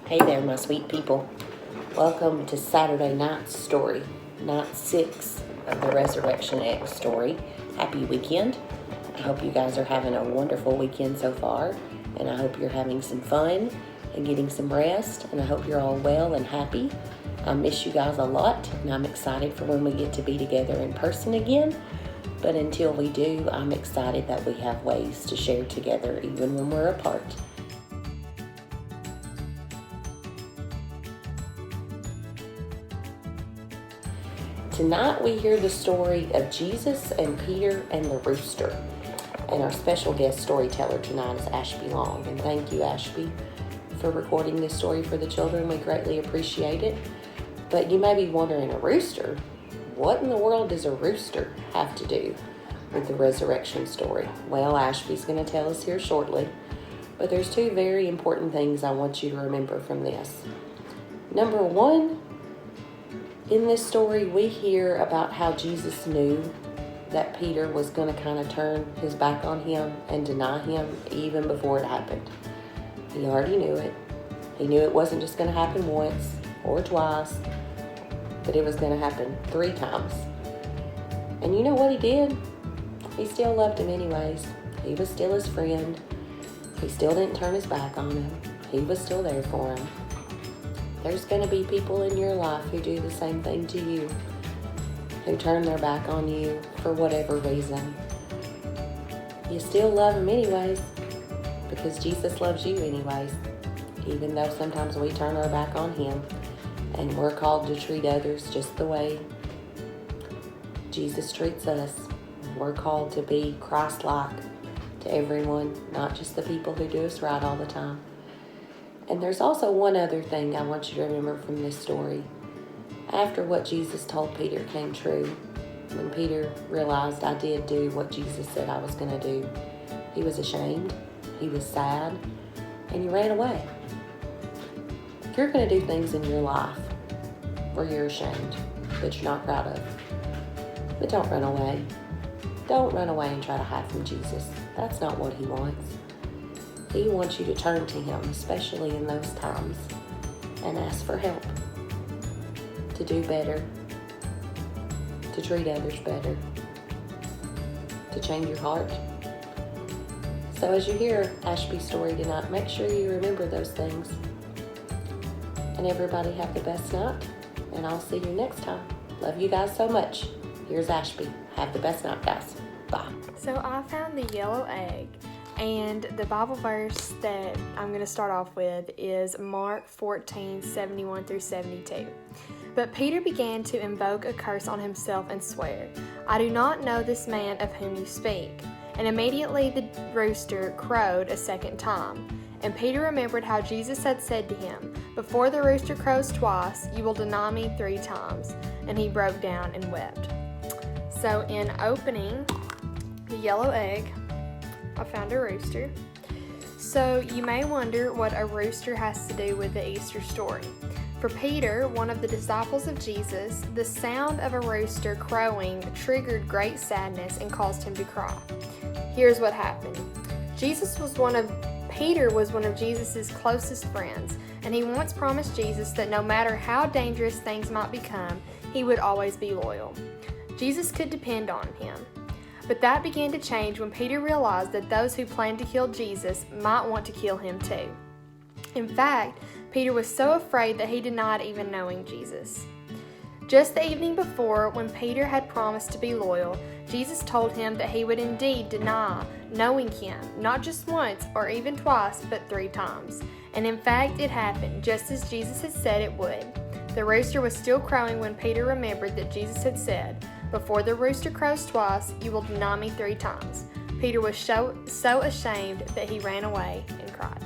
Hey there, my sweet people. Welcome to Saturday night's story, night 6 of the Ressurection Egg story. Happy weekend. I hope you guys are having a wonderful weekend so far, and I hope you're having some fun and getting some rest, and I hope you're all well and happy. I miss you guys a lot, and I'm excited for when we get to be together in person again. But until we do, I'm excited that we have ways to share together even when we're apart. Tonight we hear the story of Jesus and Peter and the rooster. And our special guest storyteller tonight is Ashby Long. And thank you, Ashby, for recording this story for the children. We greatly appreciate it. But you may be wondering, a rooster? What in the world does a rooster have to do with the resurrection story? Well, Ashby's going to tell us here shortly. But there's two very important things I want you to remember from this. Number one, in this story, we hear about how Jesus knew that Peter was going to kind of turn his back on him and deny him even before it happened. He already knew it. He knew it wasn't just going to happen once or twice, but it was going to happen 3 times. And you know what he did? He still loved him anyways. He was still his friend. He still didn't turn his back on him. He was still there for him. There's going to be people in your life who do the same thing to you, who turn their back on you for whatever reason. You still love them anyways, because Jesus loves you anyways, even though sometimes we turn our back on him, and we're called to treat others just the way Jesus treats us. We're called to be Christ-like to everyone, not just the people who do us right all the time. And there's also one other thing I want you to remember from this story. After what Jesus told Peter came true, when Peter realized I did do what Jesus said I was going to do, he was ashamed, he was sad, and he ran away. You're going to do things in your life where you're ashamed, that you're not proud of. But don't run away. Don't run away and try to hide from Jesus. That's not what he wants. He wants you to turn to him, especially in those times, and ask for help to do better, to treat others better, to change your heart. So as you hear Ashby's story tonight, make sure you remember those things. And everybody have the best night, and I'll see you next time. Love you guys so much. Here's Ashby. Have the best night, guys. Bye. So I found the yellow egg, and the Bible verse that I'm going to start off with is Mark 14:71-72. But Peter began to invoke a curse on himself and swear, "I do not know this man of whom you speak." And immediately the rooster crowed a second time. And Peter remembered how Jesus had said to him, "Before the rooster crows twice, you will deny me 3 times." And he broke down and wept. So in opening the yellow egg, I found a rooster. So you may wonder what a rooster has to do with the Easter story. For Peter, one of the disciples of Jesus, the sound of a rooster crowing triggered great sadness and caused him to cry. Here's what happened. Peter was one of Jesus' closest friends, and he once promised Jesus that no matter how dangerous things might become, he would always be loyal. Jesus could depend on him. But that began to change when Peter realized that those who planned to kill Jesus might want to kill him too. In fact, Peter was so afraid that he denied even knowing Jesus. Just the evening before, when Peter had promised to be loyal, Jesus told him that he would indeed deny knowing him, not just once or even twice, but 3 times. And in fact, it happened, just as Jesus had said it would. The rooster was still crowing when Peter remembered that Jesus had said, "Before the rooster crows twice, you will deny me 3 times." Peter was so ashamed that he ran away and cried.